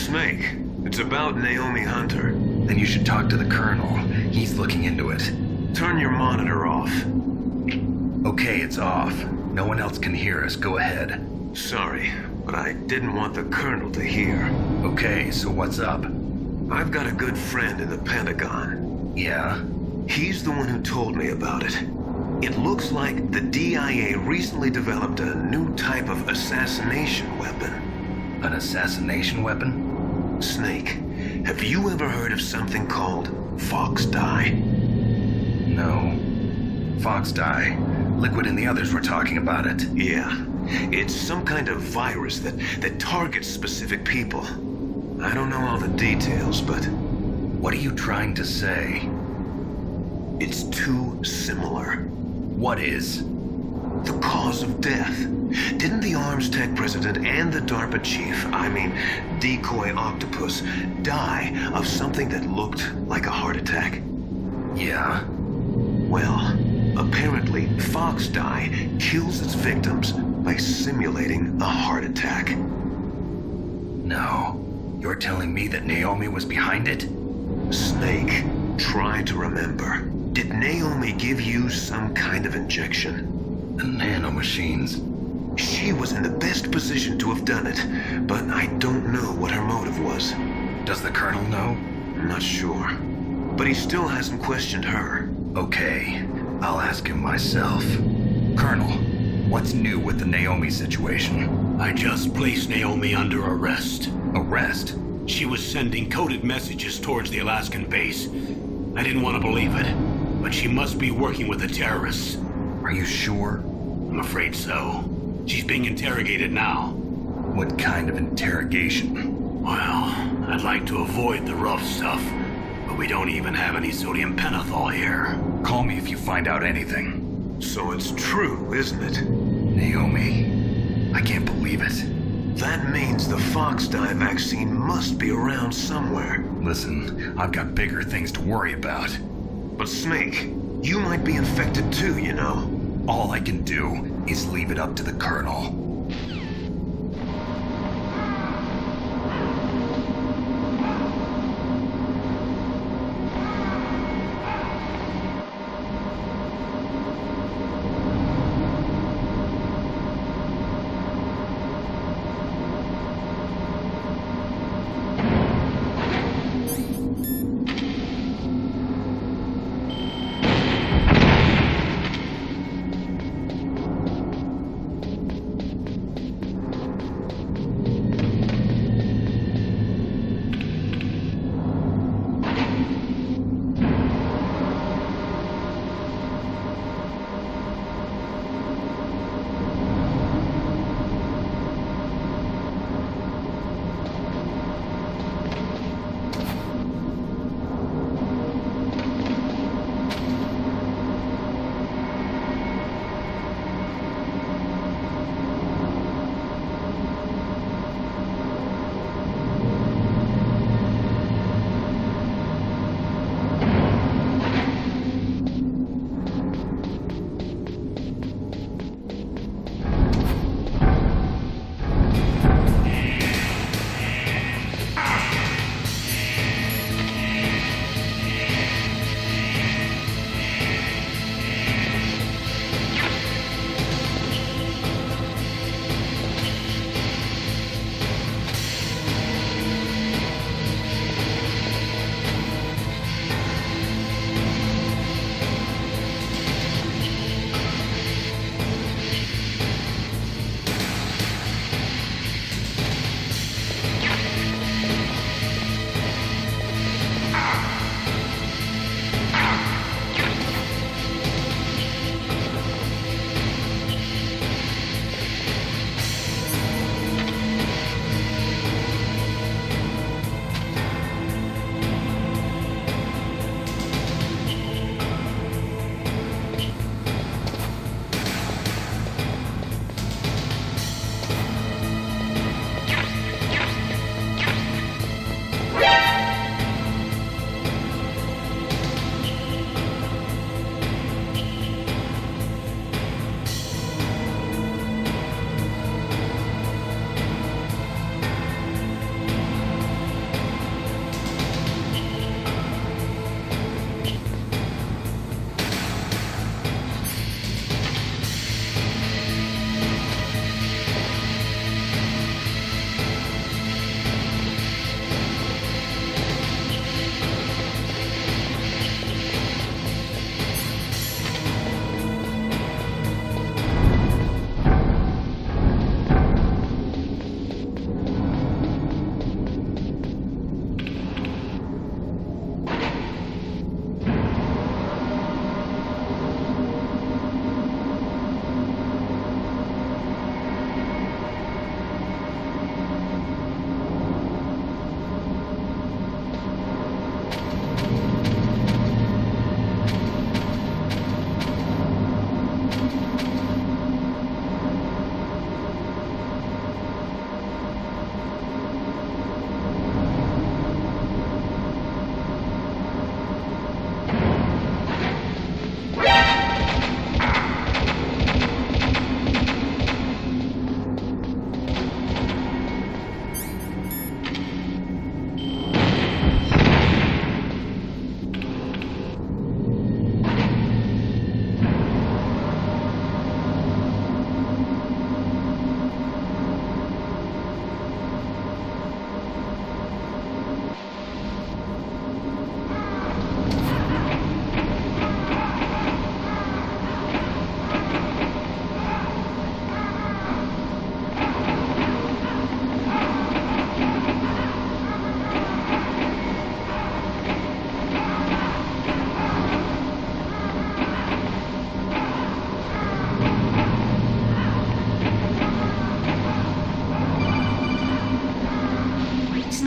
Snake, it's about Naomi Hunter. Then you should talk to the Colonel. He's looking into it. Turn your monitor off. Okay, it's off. No one else can hear us. Go ahead. Sorry, but I didn't want the Colonel to hear. Okay, so what's up? I've got a good friend in the Pentagon. Yeah? He's the one who told me about it. It looks like the DIA recently developed a new type of assassination weapon. An assassination weapon? Snake, have you ever heard of something called Fox Dye? No. Fox Dye. Liquid and the others were talking about it. Yeah. It's some kind of virus that targets specific people. I don't know all the details, but... What are you trying to say? It's too similar. What is? The cause of death. Didn't the Arms Tech president and the DARPA chief, Decoy Octopus, die of something that looked like a heart attack? Yeah? Well, apparently Fox Dye kills its victims by simulating a heart attack. No. You're telling me that Naomi was behind it? Snake, try to remember. Did Naomi give you some kind of injection? The nanomachines. She was in the best position to have done it, but I don't know what her motive was. Does the Colonel know? I'm not sure. But he still hasn't questioned her. Okay, I'll ask him myself. Colonel, what's new with the Naomi situation? I just placed Naomi under arrest. Arrest? She was sending coded messages towards the Alaskan base. I didn't want to believe it, but she must be working with the terrorists. Are you sure? I'm afraid so. She's being interrogated now. What kind of interrogation? Well, I'd like to avoid the rough stuff, but we don't even have any sodium pentothal here. Call me if you find out anything. So it's true, isn't it? Naomi, I can't believe it. That means the Fox Dye vaccine must be around somewhere. Listen, I've got bigger things to worry about. But Snake, you might be infected too, you know. All I can do is leave it up to the Colonel.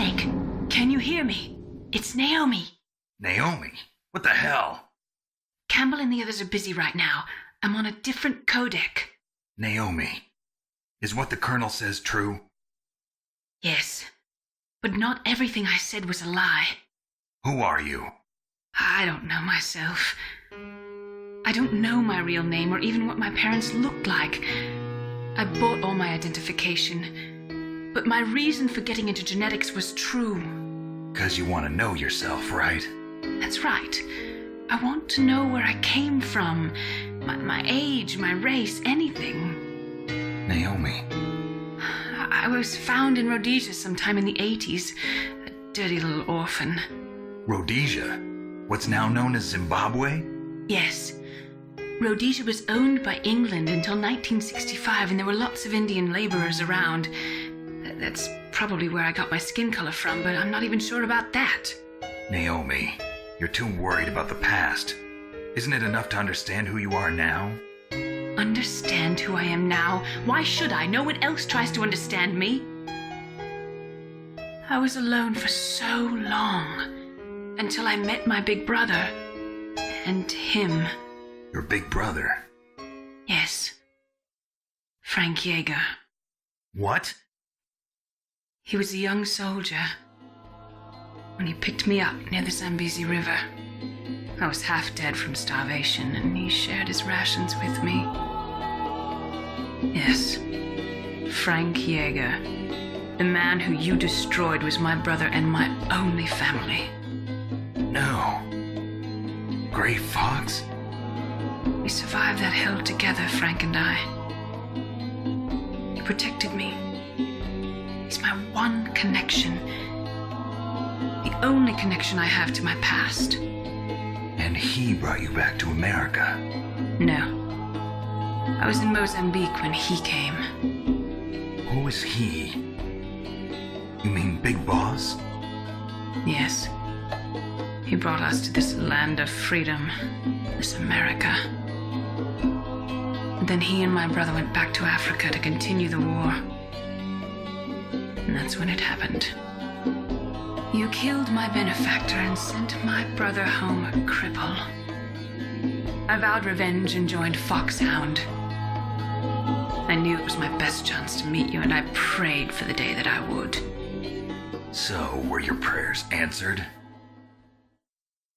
Snake, can you hear me? It's Naomi. Naomi? What the hell? Campbell and the others are busy right now. I'm on a different codec. Naomi, is what the Colonel says true? Yes, but not everything I said was a lie. Who are you? I don't know myself. I don't know my real name or even what my parents looked like. I bought all my identification, but my reason for getting into genetics was true. 'Cause you want to know yourself, right? That's right. I want to know where I came from, my age, my race, anything. Naomi. I was found in Rhodesia sometime in the 80s, a dirty little orphan. Rhodesia? What's now known as Zimbabwe? Yes. Rhodesia was owned by England until 1965, and there were lots of Indian laborers around. That's probably where I got my skin color from, but I'm not even sure about that. Naomi, you're too worried about the past. Isn't it enough to understand who you are now? Understand who I am now? Why should I? No one else tries to understand me. I was alone for so long, until I met my big brother. And him. Your big brother? Yes. Frank Jaeger. What? He was a young soldier when he picked me up near the Zambezi River. I was half dead from starvation, and he shared his rations with me. Yes, Frank Jaeger. The man who you destroyed was my brother and my only family. No. Gray Fox? We survived that hell together, Frank and I. He protected me. He's my one connection. The only connection I have to my past. And he brought you back to America? No. I was in Mozambique when he came. Who is he? You mean Big Boss? Yes. He brought us to this land of freedom, this America. And then he and my brother went back to Africa to continue the war. And that's when it happened. You killed my benefactor and sent my brother home a cripple. I vowed revenge and joined Foxhound. I knew it was my best chance to meet you, and I prayed for the day that I would. So, were your prayers answered?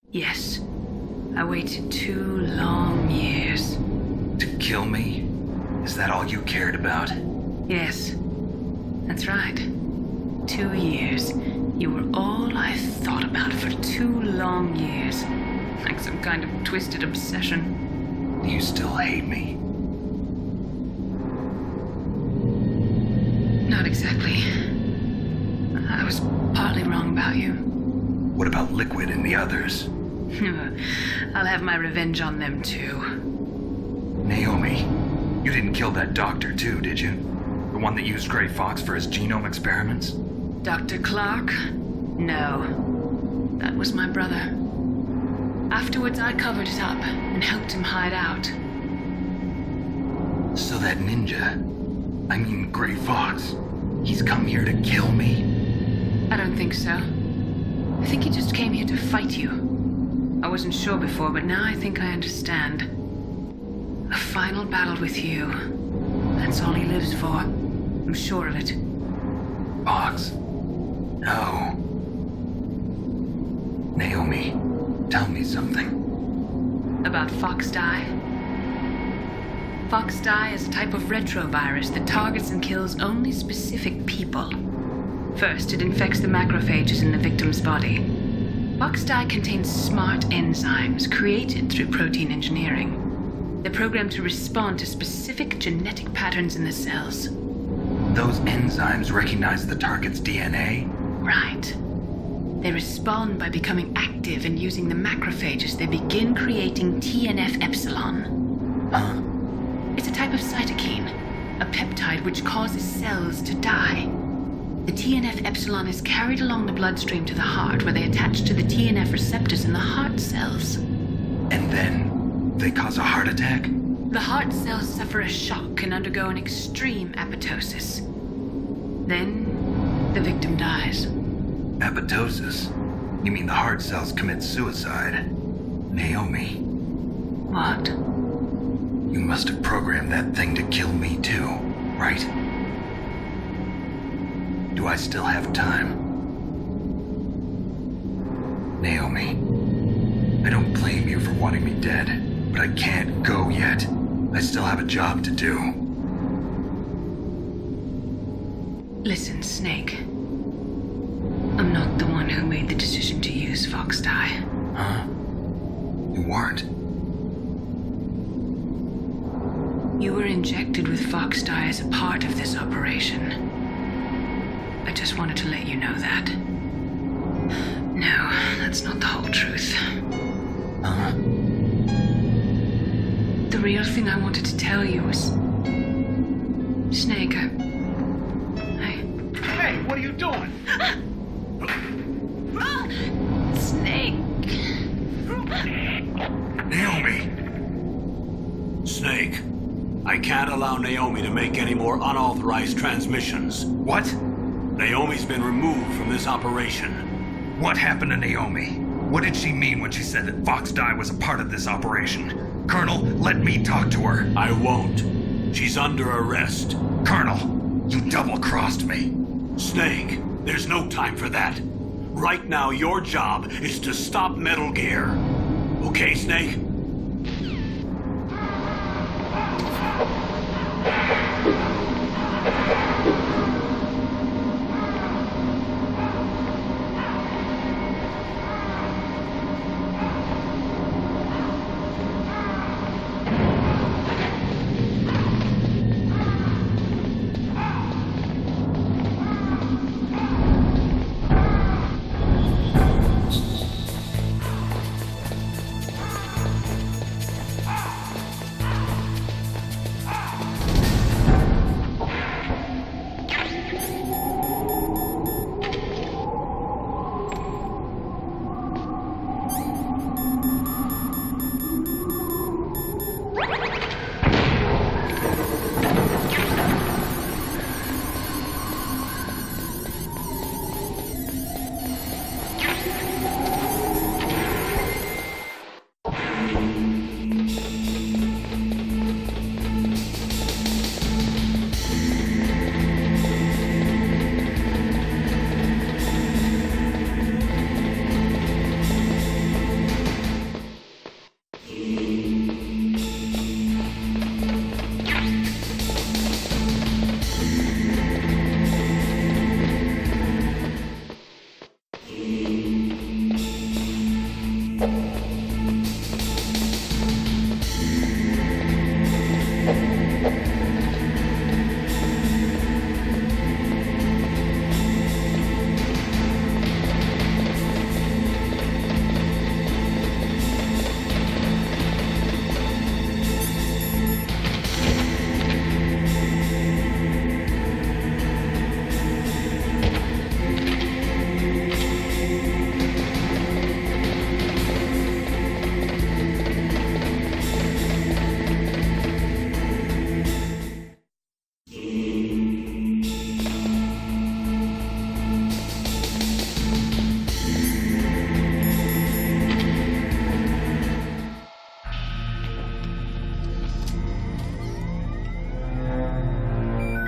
Yes. I waited 2 long years. To kill me? Is that all you cared about? Yes. That's right. 2 years. You were all I thought about for 2 long years. Like some kind of twisted obsession. Do you still hate me? Not exactly. I was partly wrong about you. What about Liquid and the others? I'll have my revenge on them too. Naomi, you didn't kill that doctor too, did you? The one that used Gray Fox for his genome experiments? Dr. Clark? No. That was my brother. Afterwards, I covered it up and helped him hide out. So that ninja, I mean Gray Fox, he's come here to kill me? I don't think so. I think he just came here to fight you. I wasn't sure before, but now I think I understand. A final battle with you. That's all he lives for. I'm sure of it. Fox? No. Naomi, tell me something. About Fox Die? Fox Die is a type of retrovirus that targets and kills only specific people. First, it infects the macrophages in the victim's body. Fox Die contains smart enzymes created through protein engineering. They're programmed to respond to specific genetic patterns in the cells. Those enzymes recognize the target's DNA? Right. They respond by becoming active and using the macrophages. They begin creating TNF-epsilon. Huh? It's a type of cytokine, a peptide which causes cells to die. The TNF-epsilon is carried along the bloodstream to the heart, where they attach to the TNF receptors in the heart cells. And then they cause a heart attack? The heart cells suffer a shock and undergo an extreme apoptosis. Then the victim dies. Apoptosis? You mean the heart cells commit suicide? Naomi, What? you must have programmed that thing to kill me too, right? Do I still have time? Naomi, I don't blame you for wanting me dead, but I can't go yet. I still have a job to do. Listen, Snake. I'm not the one who made the decision to use Fox Dye. Huh? You weren't? You were injected with Fox Dye as a part of this operation. I just wanted to let you know that. No, that's not the whole truth. Huh? The real thing I wanted to tell you was... Snake, Hey, what are you doing? Snake! Naomi! Snake, I can't allow Naomi to make any more unauthorized transmissions. What? Naomi's been removed from this operation. What happened to Naomi? What did she mean when she said that Fox Dye was a part of this operation? Colonel, let me talk to her. I won't. She's under arrest. Colonel, you double-crossed me. Snake, there's no time for that. Right now, your job is to stop Metal Gear. Okay, Snake?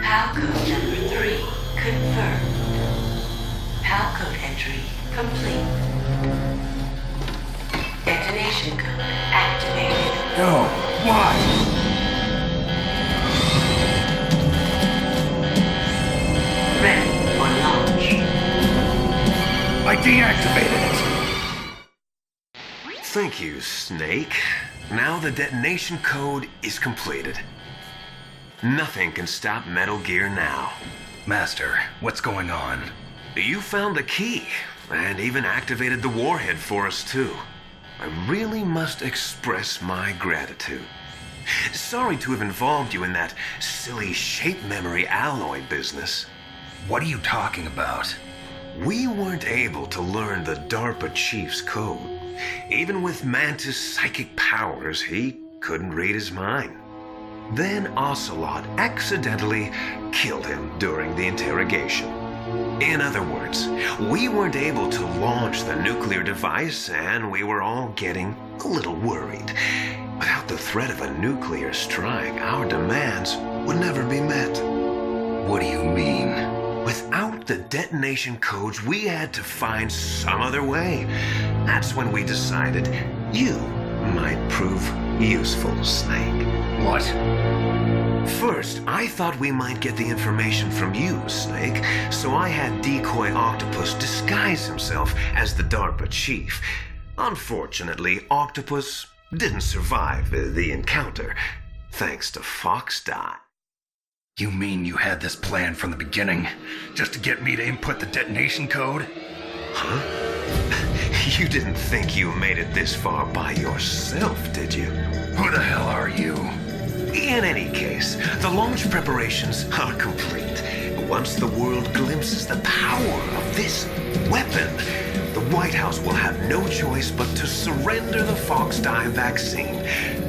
Palcode number 3 confirmed. Palcode entry complete. Detonation code activated. No, why? Ready for launch. I deactivated it. Thank you, Snake. Now the detonation code is completed. Nothing can stop Metal Gear now. Master, what's going on? You found the key, and even activated the warhead for us, too. I really must express my gratitude. Sorry to have involved you in that silly shape memory alloy business. What are you talking about? We weren't able to learn the DARPA chief's code. Even with Mantis' psychic powers, he couldn't read his mind. Then Ocelot accidentally killed him during the interrogation. In other words, we weren't able to launch the nuclear device, and we were all getting a little worried. Without the threat of a nuclear strike, our demands would never be met. What do you mean? Without the detonation codes, we had to find some other way. That's when we decided you might prove useful, Snake. What? First, I thought we might get the information from you, Snake, so I had Decoy Octopus disguise himself as the DARPA chief. Unfortunately, Octopus didn't survive the encounter, thanks to Fox Die. You mean you had this plan from the beginning, just to get me to input the detonation code? Huh? You didn't think you made it this far by yourself, did you? Who the hell are you? In any case, the launch preparations are complete. Once the world glimpses the power of this weapon, the White House will have no choice but to surrender the Fox Die vaccine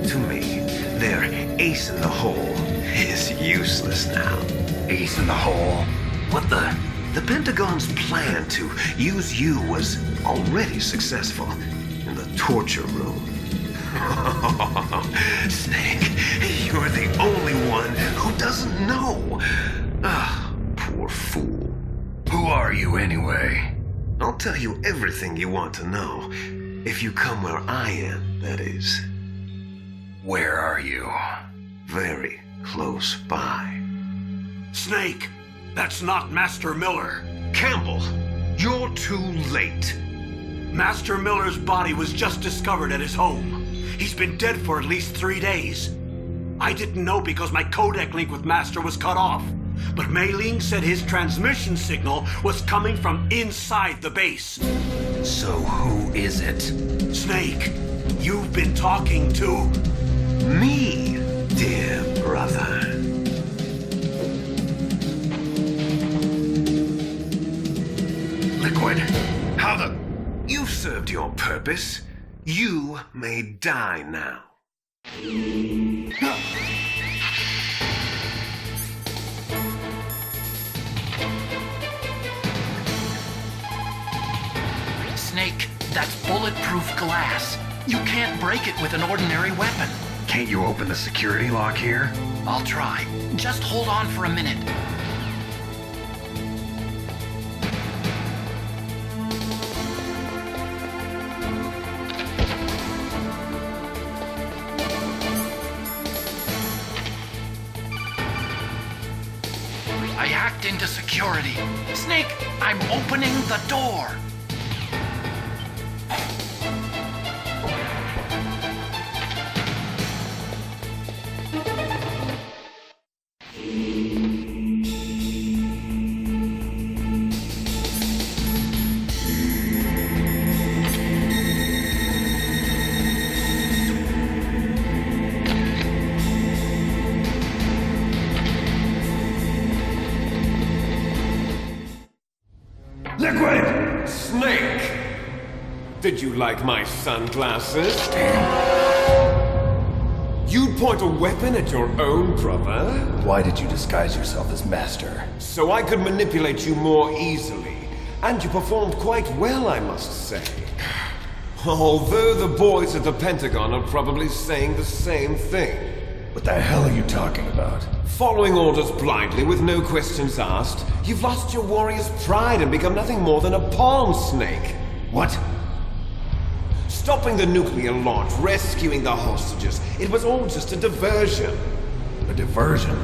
to me. Their ace in the hole is useless now. Ace in the hole? What the? The Pentagon's plan to use you was already successful in the torture room. Snake, you're the only one who doesn't know. Ah, poor fool. Who are you anyway? I'll tell you everything you want to know. If you come where I am, that is. Where are you? Very close by. Snake, that's not Master Miller. Campbell, you're too late. Master Miller's body was just discovered at his home. He's been dead for at least 3 days. I didn't know because my codec link with Master was cut off. But Mei Ling said his transmission signal was coming from inside the base. So who is it? Snake, you've been talking to... Me, dear brother. Liquid, how the... You've served your purpose. You may die now. Snake, that's bulletproof glass. You can't break it with an ordinary weapon. Can't you open the security lock here? I'll try. Just hold on for a minute. I hacked into security. Snake, I'm opening the door. Liquid! Snake! Did you like my sunglasses? You'd point a weapon at your own brother? Why did you disguise yourself as Master? So I could manipulate you more easily. And you performed quite well, I must say. Although the boys at the Pentagon are probably saying the same thing. What the hell are you talking about? Following orders blindly with no questions asked, you've lost your warrior's pride and become nothing more than a pawn, Snake. What? Stopping the nuclear launch, rescuing the hostages, it was all just a diversion. A diversion?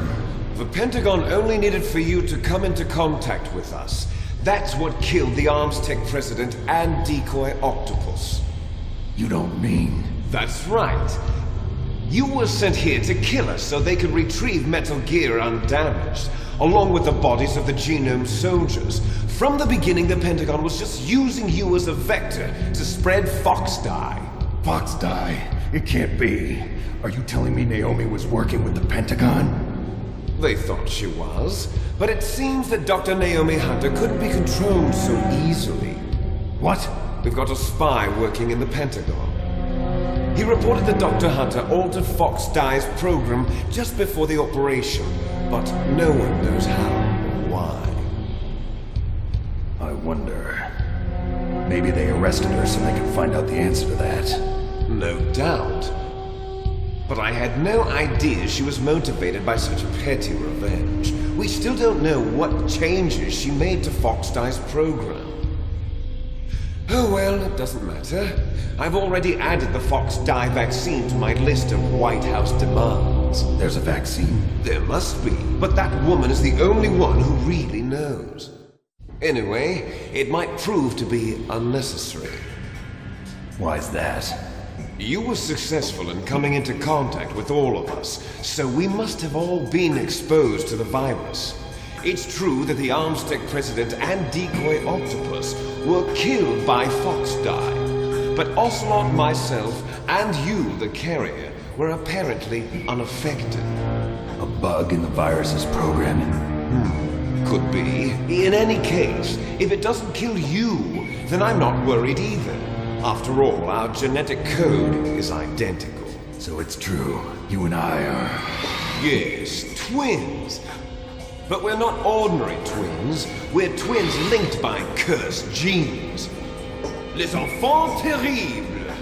The Pentagon only needed for you to come into contact with us. That's what killed the ArmsTech president and Decoy Octopus. You don't mean... That's right. You were sent here to kill us so they could retrieve Metal Gear undamaged, along with the bodies of the Genome soldiers. From the beginning, the Pentagon was just using you as a vector to spread Fox Die. Fox Die? It can't be. Are you telling me Naomi was working with the Pentagon? They thought she was, but it seems that Dr. Naomi Hunter couldn't be controlled so easily. What? We've got a spy working in the Pentagon. He reported that Dr. Hunter altered Fox Die's program just before the operation, but no one knows how or why. wonder. Maybe they arrested her so they could find out the answer to that. No doubt. But I had no idea she was motivated by such petty revenge. We still don't know what changes she made to Fox-Die's program. Oh well, it doesn't matter. I've already added the Fox-Die vaccine to my list of White House demands. There's a vaccine? There must be, but that woman is the only one who really knows. Anyway, it might prove to be unnecessary. Why's that? You were successful in coming into contact with all of us, so we must have all been exposed to the virus. It's true that the Armstead president and decoy octopus were killed by Fox-Die, but Ocelot, myself, and you, the carrier, were apparently unaffected. A bug in the virus's programming? Could be. In any case, if it doesn't kill you, then I'm not worried either. After all, our genetic code is identical. So it's true. You and I are... Yes, twins. But we're not ordinary twins. We're twins linked by cursed genes. Les enfants terribles.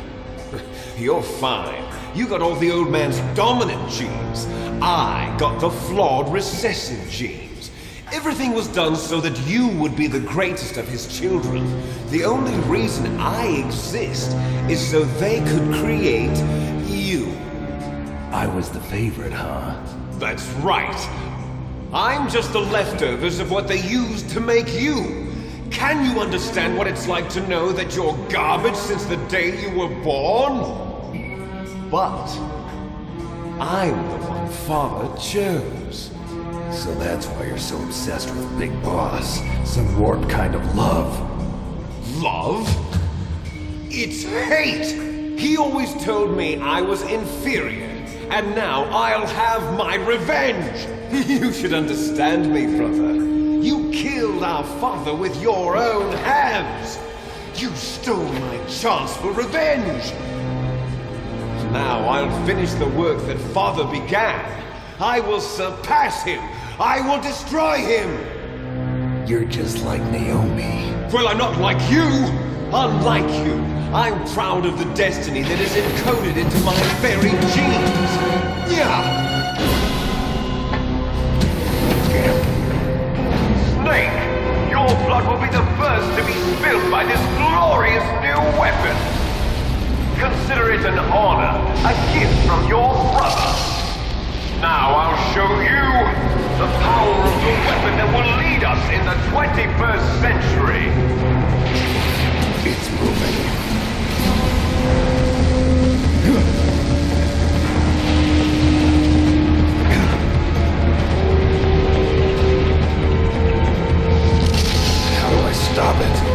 You're fine. You got all the old man's dominant genes. I got the flawed recessive genes. Everything was done so that you would be the greatest of his children. The only reason I exist is so they could create you. I was the favorite, huh? That's right. I'm just the leftovers of what they used to make you. Can you understand what it's like to know that you're garbage since the day you were born? But I'm the one Father chose. So that's why you're so obsessed with Big Boss. Some warped kind of love. Love? It's hate! He always told me I was inferior, and now I'll have my revenge! You should understand me, brother. You killed our father with your own hands! You stole my chance for revenge! Now I'll finish the work that Father began. I will surpass him! I will destroy him! You're just like Naomi. Well, I'm not like you! Unlike you, I'm proud of the destiny that is encoded into my very genes! Yeah! Snake! Your blood will be the first to be spilled by this glorious new weapon! Consider it an honor, a gift from your brother! Now I'll show you the power of the weapon that will lead us in the 21st century! It's moving. How do I stop it?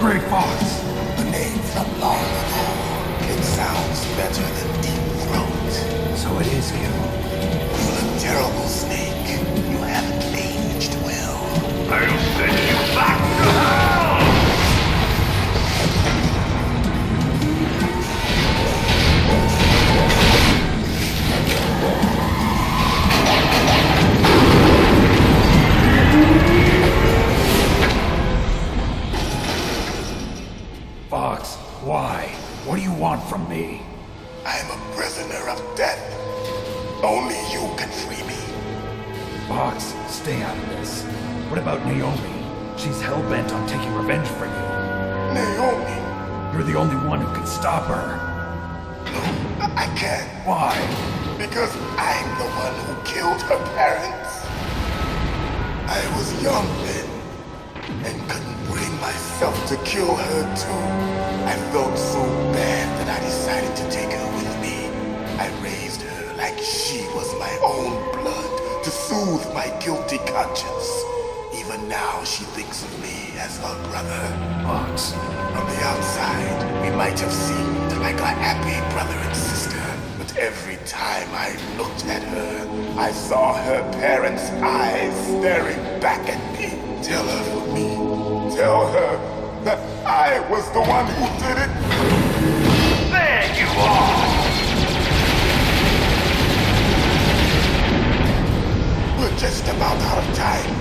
Gray Fox? A name from long ago. It sounds better than Deep Throat. So it is him. You look terrible, Snake. You haven't aged well. I'll send you back to hell! Fox, why? What do you want from me? I'm a prisoner of death. Only you can free me. Fox, stay out of this. What about Naomi? She's hell-bent on taking revenge for you. Naomi? You're the only one who can stop her. No, I can't. Why? Because I'm the one who killed her parents. I was young then, and couldn't bring myself to kill her too. I felt so bad that I decided to take her with me. I raised her like she was my own blood to soothe my guilty conscience. Even now she thinks of me as her brother. Fox. From the outside, we might have seemed like a happy brother and sister. But every time I looked at her, I saw her parents' eyes staring back at me. Tell her for me. Tell her that I was the one who did it. There you are! We're just about out of time.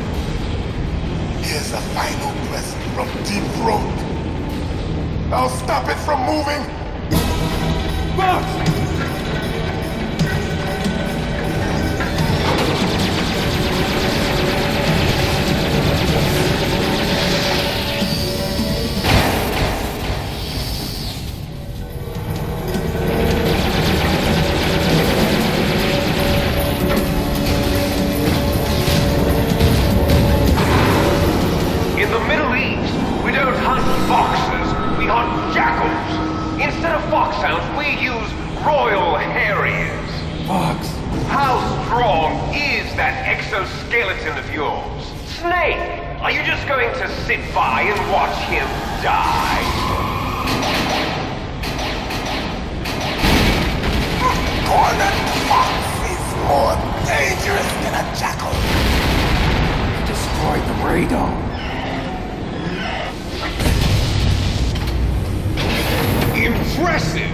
Here's a final present from Deep Throat. I'll stop it from moving. Fox! In the Middle East, we don't hunt foxes, we hunt jackals. Instead of foxhounds, we use Royal Harriers. Fox. How strong is that exoskeleton of yours? Snake, are you just going to sit by and watch him die? Cornered fox is more dangerous than a jackal. Destroy the radome. Impressive!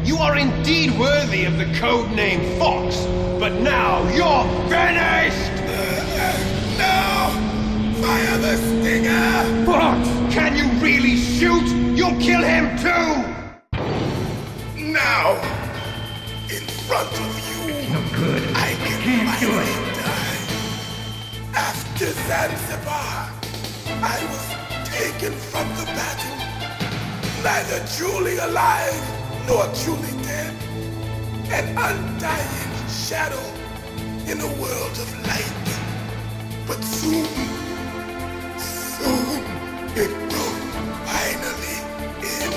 You are indeed worthy of the codename Fox, but now you're finished! No! Fire the stinger! Fox! Can you really shoot? You'll kill him too! Now! In front of you, No good. I can finally die. After Zanzibar, I was taken from the battle. Neither truly alive nor truly dead. An undying shadow in a world of light. But soon it will finally end.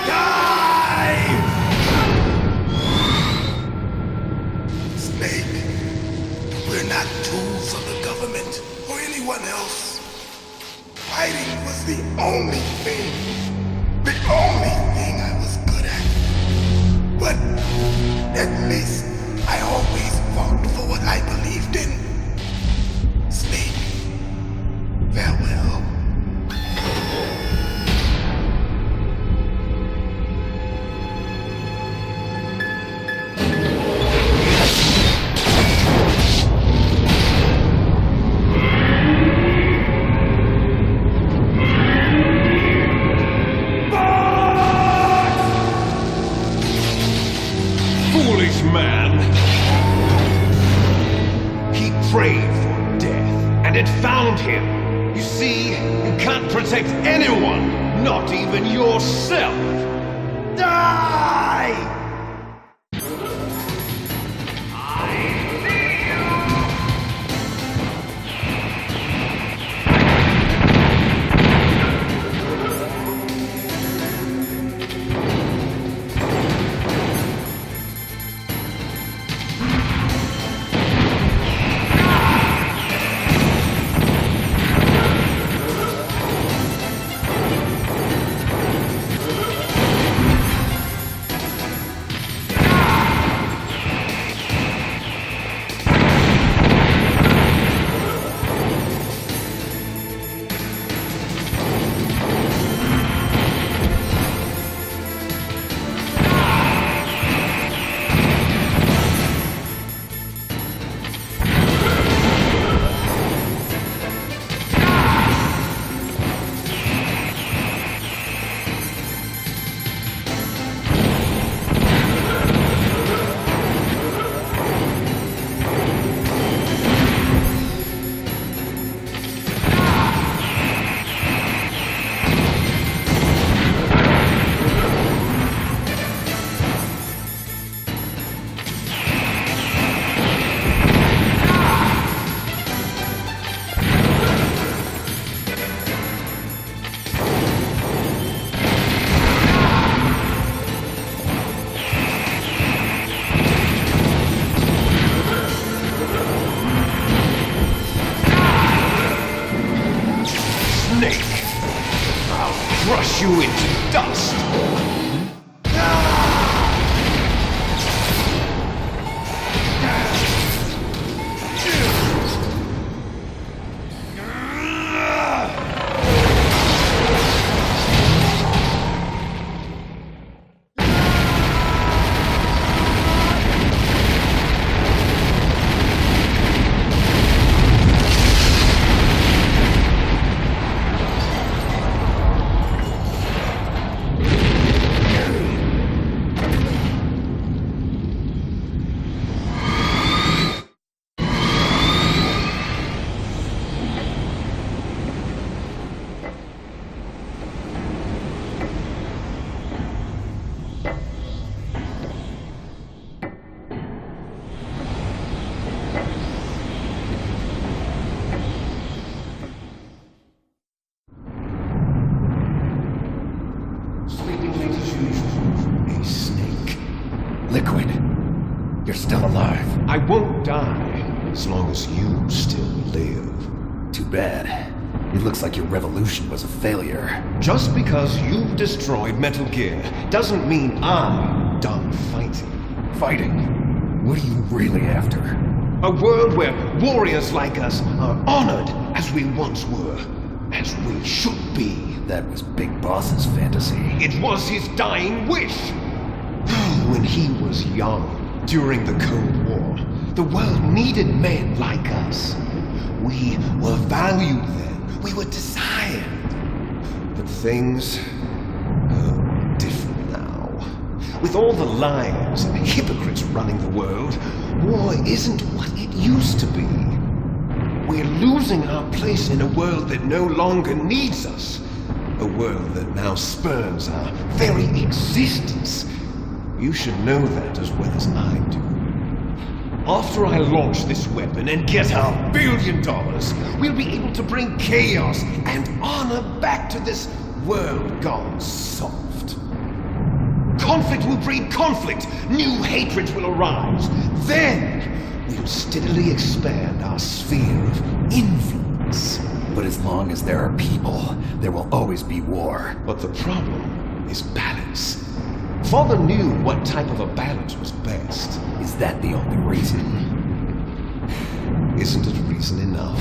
Die! Snake, we're not tools of the government or anyone else. Fighting was the only thing I was good at. But at least I always fought for what I believed in. Snake, farewell. Foolish man! He prayed for death, and it found him. You see, you can't protect anyone, not even yourself. Die! you into dust! Liquid, you're still alive. I won't die as long as you still live. Too bad. It looks like your revolution was a failure. Just because you've destroyed Metal Gear doesn't mean I'm done fighting. Fighting? What are you really after? A world where warriors like us are honored as we once were, as we should be. That was Big Boss's fantasy. It was his dying wish. When he was young, during the Cold War, the world needed men like us. We were valued then. We were desired. But things are different now. With all the liars and hypocrites running the world, war isn't what it used to be. We're losing our place in a world that no longer needs us. A world that now spurns our very existence. You should know that as well as I do. After I launch this weapon and get our $1 billion, we'll be able to bring chaos and honor back to this world gone soft. Conflict will breed conflict. New hatreds will arise. Then we'll steadily expand our sphere of influence. But as long as there are people, there will always be war. But the problem is balance. Father knew what type of a balance was best. Is that the only reason? Isn't it reason enough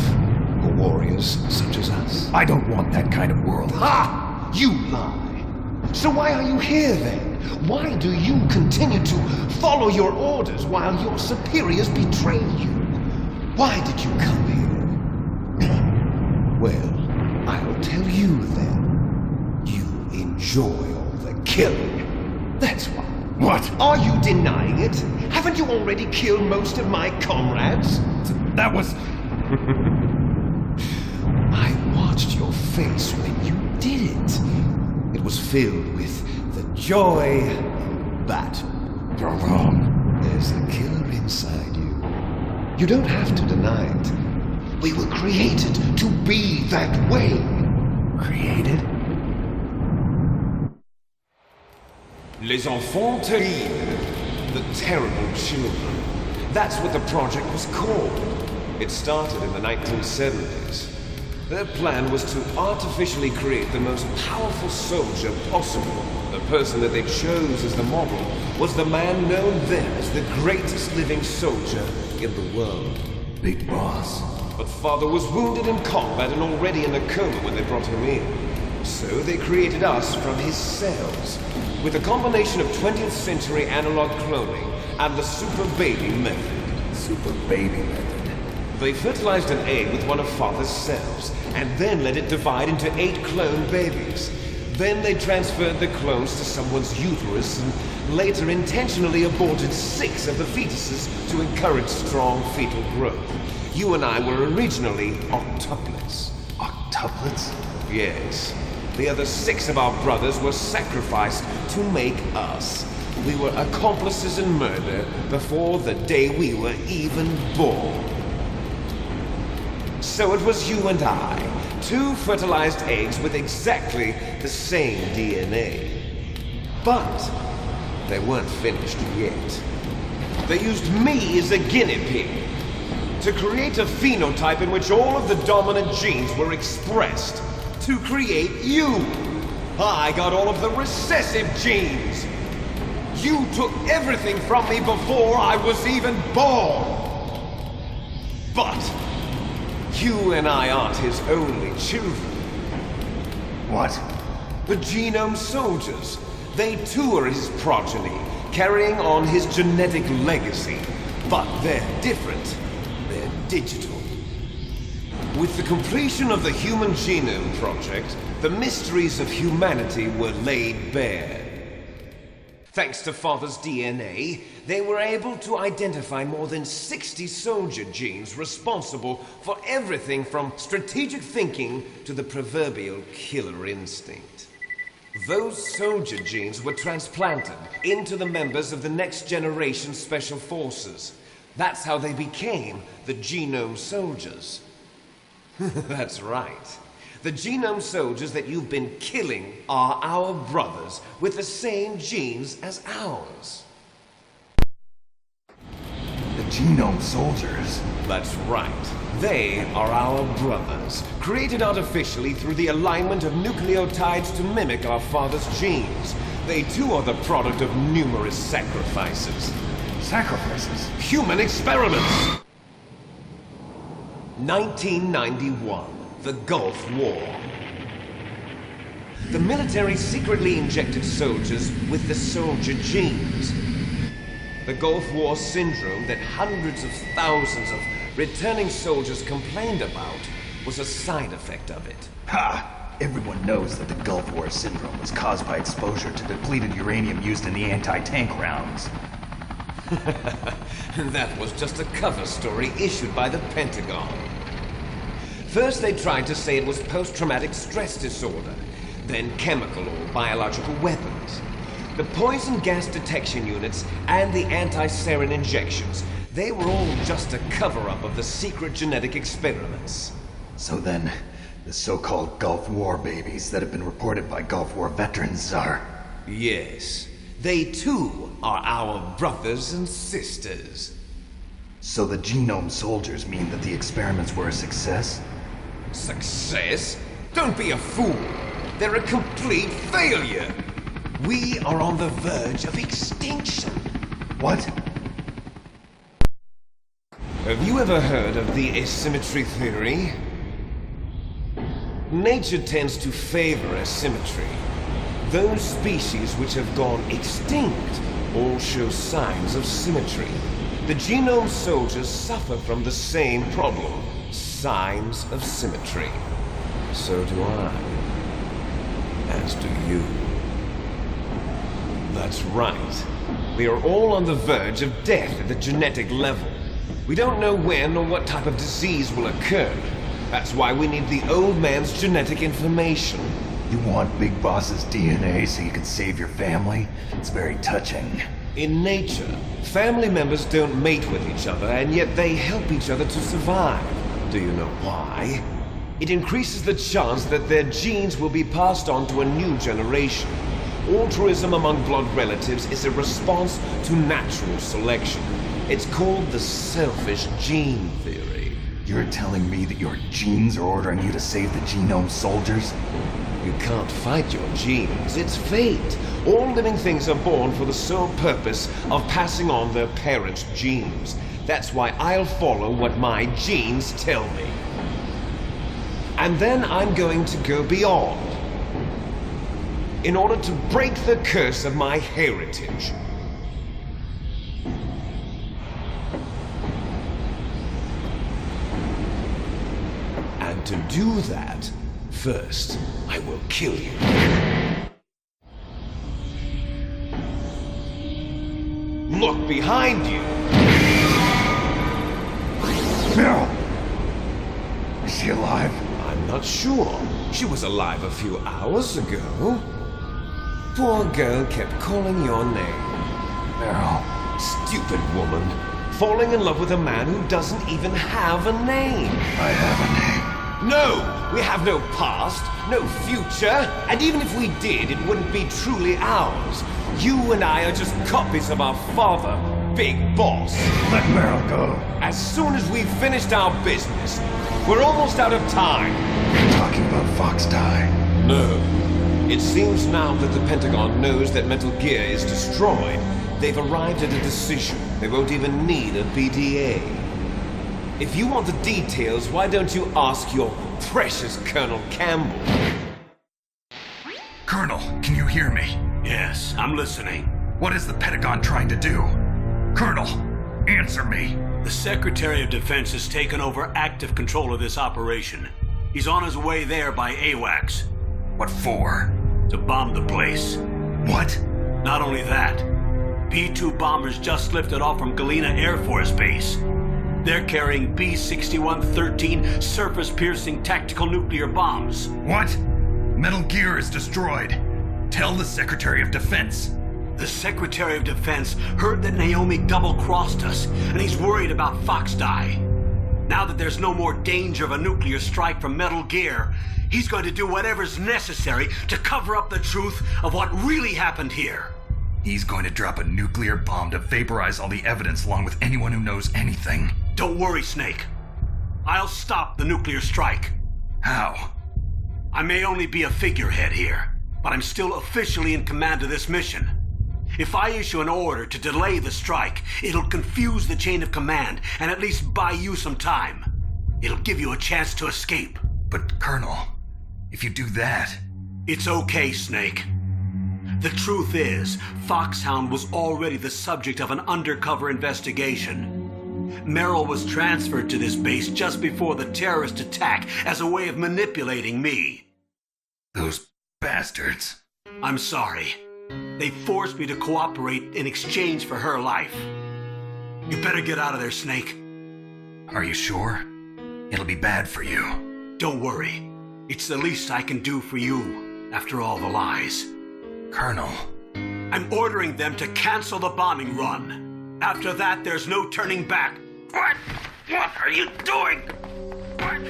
for warriors such as us? I don't want that kind of world. Ha! You lie! So why are you here then? Why do you continue to follow your orders while your superiors betray you? Why did you come here? Well, I'll tell you then. You enjoy all the killing. That's why. What? Are you denying it? Haven't you already killed most of my comrades? That was... I watched your face when you did it. It was filled with the joy of battle. You're wrong. There's a killer inside you. You don't have to deny it. We were created to be that way. Created? Les Enfants Terribles, the terrible children. That's what the project was called. It started in the 1970s. Their plan was to artificially create the most powerful soldier possible. The person that they chose as the model was the man known then as the greatest living soldier in the world. Big Boss. But Father was wounded in combat and already in a coma when they brought him in. So they created us from his cells, with a combination of 20th century analog cloning and the super baby method. Super baby method. They fertilized an egg with one of Father's cells, and then let it divide into 8 clone babies. Then they transferred the clones to someone's uterus, and later intentionally aborted 6 of the fetuses to encourage strong fetal growth. You and I were originally octuplets. Octuplets? Yes. The other 6 of our brothers were sacrificed to make us. We were accomplices in murder before the day we were even born. So it was you and I, 2 fertilized eggs with exactly the same DNA. But they weren't finished yet. They used me as a guinea pig to create a phenotype in which all of the dominant genes were expressed. To create you. I got all of the recessive genes. You took everything from me before I was even born. But you and I aren't his only children. What? The Genome Soldiers. They too are his progeny, carrying on his genetic legacy. But they're different. They're digital. With the completion of the Human Genome Project, the mysteries of humanity were laid bare. Thanks to Father's DNA, they were able to identify more than 60 soldier genes responsible for everything from strategic thinking to the proverbial killer instinct. Those soldier genes were transplanted into the members of the Next Generation Special Forces. That's how they became the Genome Soldiers. That's right. The Genome Soldiers that you've been killing are our brothers with the same genes as ours. The Genome Soldiers? That's right. They are our brothers, created artificially through the alignment of nucleotides to mimic our father's genes. They too are the product of numerous sacrifices. Sacrifices? Human experiments! 1991, the Gulf War. The military secretly injected soldiers with the soldier genes. The Gulf War syndrome that hundreds of thousands of returning soldiers complained about was a side effect of it. Ha! Everyone knows that the Gulf War syndrome was caused by exposure to depleted uranium used in the anti-tank rounds. That was just a cover story issued by the Pentagon. First they tried to say it was post-traumatic stress disorder, then chemical or biological weapons. The poison gas detection units and the anti-sarin injections, they were all just a cover-up of the secret genetic experiments. So then, the so-called Gulf War babies that have been reported by Gulf War veterans are... Yes. They too are our brothers and sisters. So the Genome Soldiers mean that the experiments were a success? Success? Don't be a fool. They're a complete failure. We are on the verge of extinction. What? Have you ever heard of the asymmetry theory? Nature tends to favor asymmetry. Those species which have gone extinct all show signs of symmetry. The Genome Soldiers suffer from the same problem, signs of symmetry. So do I. As do you. That's right. We are all on the verge of death at the genetic level. We don't know when or what type of disease will occur. That's why we need the old man's genetic information. You want Big Boss's DNA so you can save your family? It's very touching. In nature, family members don't mate with each other, and yet they help each other to survive. Do you know why? It increases the chance that their genes will be passed on to a new generation. Altruism among blood relatives is a response to natural selection. It's called the selfish gene theory. You're telling me that your genes are ordering you to save the Genome Soldiers? You can't fight your genes. It's fate. All living things are born for the sole purpose of passing on their parents' genes. That's why I'll follow what my genes tell me. And then I'm going to go beyond. In order to break the curse of my heritage. And to do that, first, I will kill you. Look behind you! Meryl! Is she alive? I'm not sure. She was alive a few hours ago. Poor girl kept calling your name. Meryl. Stupid woman. Falling in love with a man who doesn't even have a name. I have a name. No! We have no past, no future, and even if we did, it wouldn't be truly ours. You and I are just copies of our father, Big Boss. Let Meryl go. As soon as we've finished our business, we're almost out of time. You're talking about Fox Die. No. It seems now that the Pentagon knows that Metal Gear is destroyed. They've arrived at a decision. They won't even need a BDA. If you want the details, why don't you ask your precious Colonel Campbell? Colonel, can you hear me? Yes, I'm listening. What is the Pentagon trying to do? Colonel, answer me. The Secretary of Defense has taken over active control of this operation. He's on his way there by AWACS. What for? To bomb the place. What? Not only that, B-2 bombers just lifted off from Galena Air Force Base. They're carrying B-6113 surface-piercing tactical nuclear bombs. What? Metal Gear is destroyed. Tell the Secretary of Defense. The Secretary of Defense heard that Naomi double-crossed us, and he's worried about Fox Die. Now that there's no more danger of a nuclear strike from Metal Gear, he's going to do whatever's necessary to cover up the truth of what really happened here. He's going to drop a nuclear bomb to vaporize all the evidence along with anyone who knows anything. Don't worry, Snake. I'll stop the nuclear strike. How? I may only be a figurehead here, but I'm still officially in command of this mission. If I issue an order to delay the strike, it'll confuse the chain of command and at least buy you some time. It'll give you a chance to escape. But, Colonel, if you do that... It's okay, Snake. The truth is, Foxhound was already the subject of an undercover investigation. Merrill was transferred to this base just before the terrorist attack as a way of manipulating me. Those bastards. I'm sorry. They forced me to cooperate in exchange for her life. You better get out of there, Snake. Are you sure? It'll be bad for you. Don't worry. It's the least I can do for you, after all the lies. Colonel. I'm ordering them to cancel the bombing run. After that, there's no turning back. What? What are you doing? What?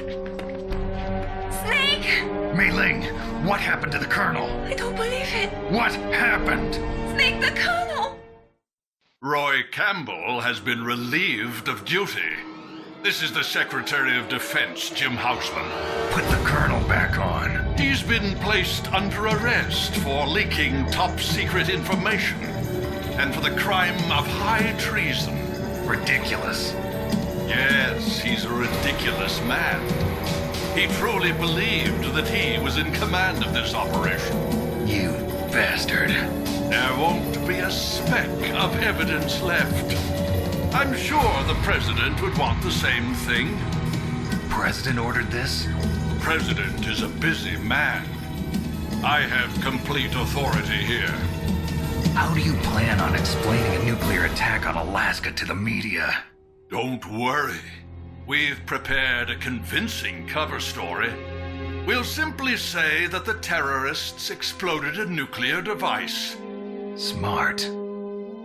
Snake! Mei Ling, what happened to the Colonel? I don't believe it. What happened? Snake, the Colonel! Roy Campbell has been relieved of duty. This is the Secretary of Defense, Jim Houseman. Put the Colonel back on. He's been placed under arrest for leaking top-secret information and for the crime of high treason. Ridiculous. Yes, he's a ridiculous man. He truly believed that he was in command of this operation. You bastard. There won't be a speck of evidence left. I'm sure the President would want the same thing. President ordered this? President is a busy man. I have complete authority here. How do you plan on explaining a nuclear attack on Alaska to the media? Don't worry. We've prepared a convincing cover story. We'll simply say that the terrorists exploded a nuclear device. Smart.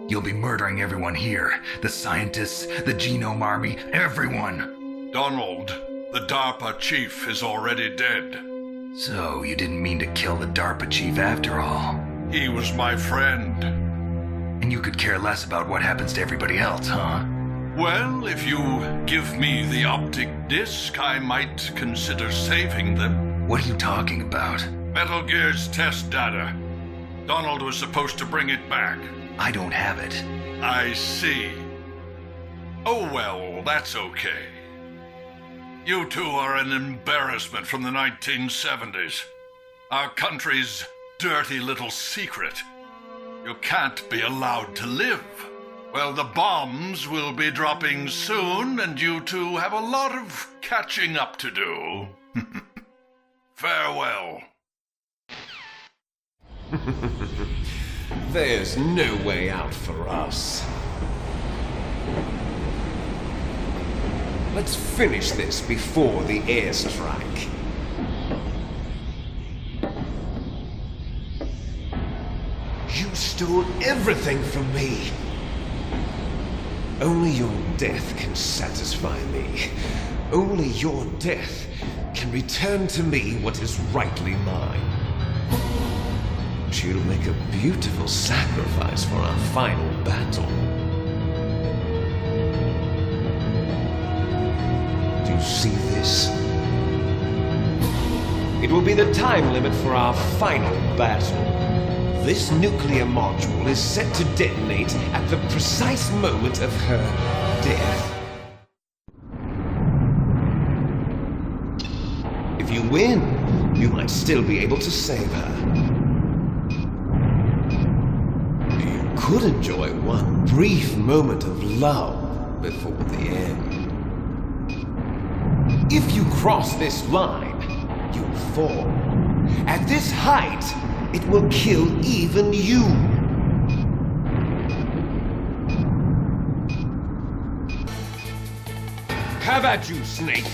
You'll be murdering everyone here. The scientists, the Genome Army, everyone. Donald, the DARPA chief, is already dead. So you didn't mean to kill the DARPA chief after all. He was my friend. And you could care less about what happens to everybody else, huh? Well, if you give me the optic disc, I might consider saving them. What are you talking about? Metal Gear's test data. Donald was supposed to bring it back. I don't have it. I see. Oh well, that's okay. You two are an embarrassment from the 1970s. Our country's dirty little secret. You can't be allowed to live. Well, the bombs will be dropping soon, and you two have a lot of catching up to do. Farewell. There's no way out for us. Let's finish this before the airstrike. You stole everything from me. Only your death can satisfy me. Only your death can return to me what is rightly mine. You'll make a beautiful sacrifice for our final battle. Do you see this? It will be the time limit for our final battle. This nuclear module is set to detonate at the precise moment of her death. If you win, you might still be able to save her. You could enjoy one brief moment of love before the end. If you cross this line, you'll fall. At this height, it will kill even you. Have at you, Snake.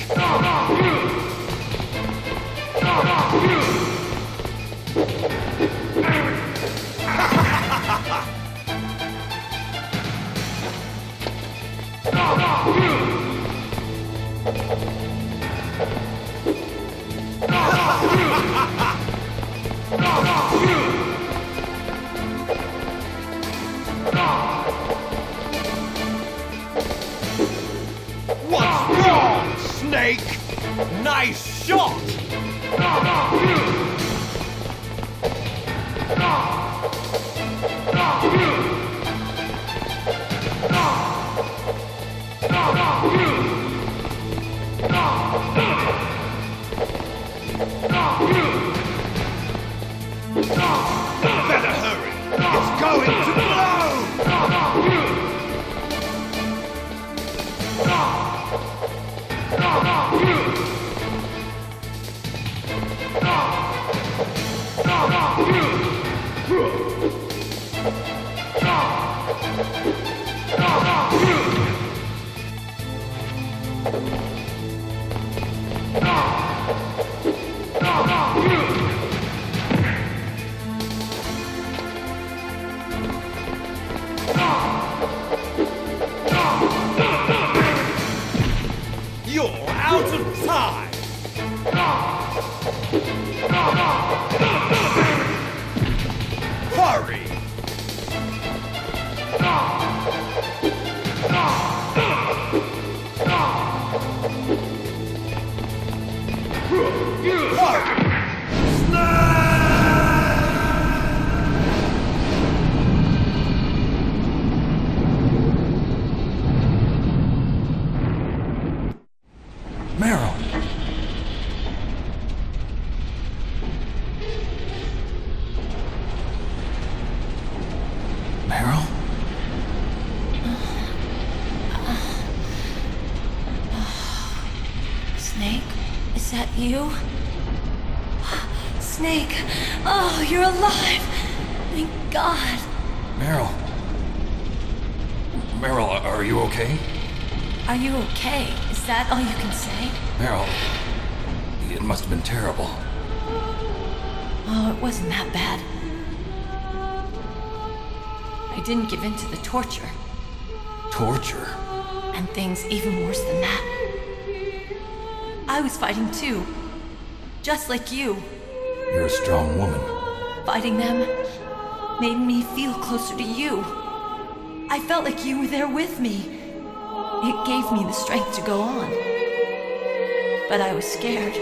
What's wrong, Snake? Nice shot! Better hurry! It's going to blow! You're out of time! Hurry! Meryl! Meryl? Snake? Is that you? Snake! Oh, you're alive! Thank God! Meryl? Meryl, are you okay? Are you okay? Is that all you can say? Meryl, it must have been terrible. Oh, it wasn't that bad. I didn't give in to the torture. Torture? And things even worse than that. I was fighting too. Just like you. You're a strong woman. Fighting them made me feel closer to you. I felt like you were there with me. It gave me the strength to go on. But I was scared.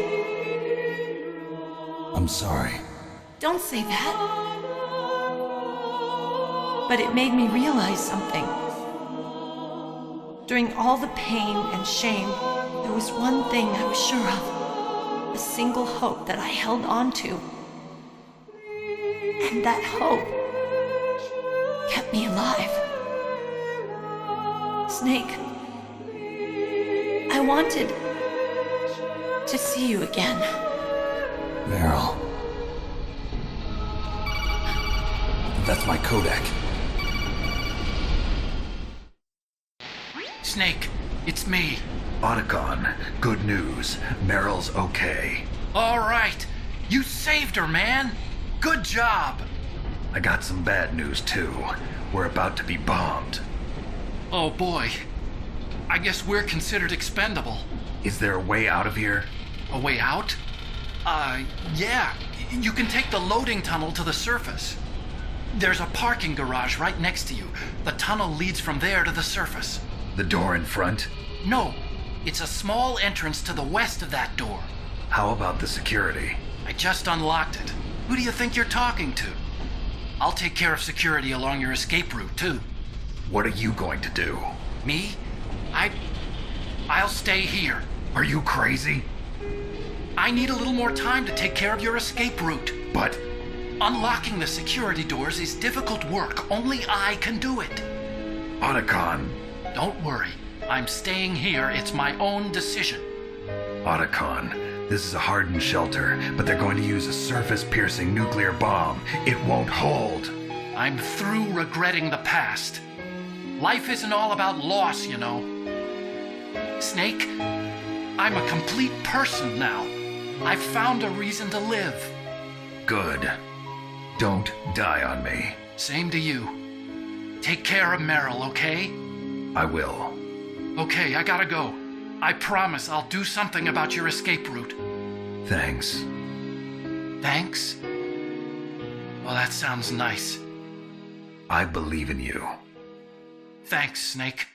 I'm sorry. Don't say that. But it made me realize something. During all the pain and shame, there was one thing I was sure of. A single hope that I held on to. And that hope kept me alive. Snake, I wanted to see you again. Meryl. That's my Kodak. Snake, it's me. Otacon, good news. Meryl's okay. All right. You saved her, man. Good job. I got some bad news, too. We're about to be bombed. Oh, boy. I guess we're considered expendable. Is there a way out of here? A way out? Yeah. You can take the loading tunnel to the surface. There's a parking garage right next to you. The tunnel leads from there to the surface. The door in front? No. It's a small entrance to the west of that door. How about the security? I just unlocked it. Who do you think you're talking to? I'll take care of security along your escape route, too. What are you going to do? Me? I'll stay here. Are you crazy? I need a little more time to take care of your escape route. But Unlocking the security doors is difficult work. Only I can do it. Otacon. Don't worry. I'm staying here. It's my own decision. Otacon, this is a hardened shelter, but they're going to use a surface-piercing nuclear bomb. It won't hold. I'm through regretting the past. Life isn't all about loss, you know. Snake, I'm a complete person now. I've found a reason to live. Good. Don't die on me. Same to you. Take care of Meryl, okay? I will. Okay, I gotta go. I promise I'll do something about your escape route. Thanks. Thanks? Well, that sounds nice. I believe in you. Thanks, Snake.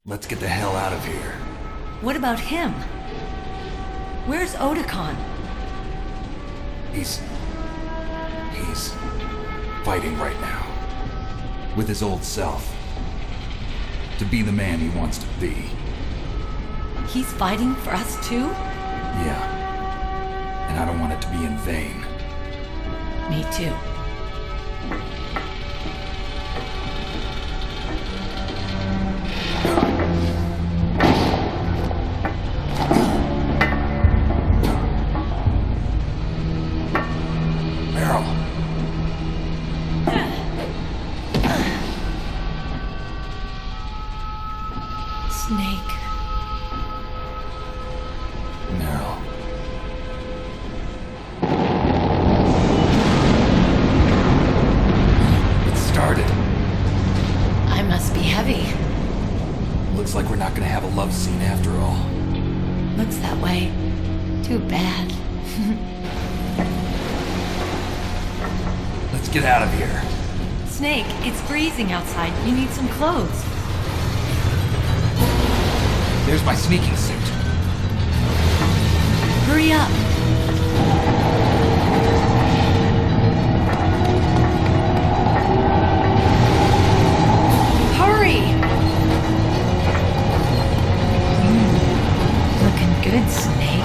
Let's get the hell out of here. What about him? Where's Otacon? He's fighting right now. With his old self. To be the man he wants to be. He's fighting for us too? Yeah. And I don't want it to be in vain. Me too. Meryl. Snake. Meryl. It started. I must be heavy. Looks like we're not gonna have a love scene after all. Looks that way. Too bad. Let's get out of here. Snake, it's freezing outside. You need some clothes. There's my sneaking suit. Hurry up. Hurry! Looking good, Snake.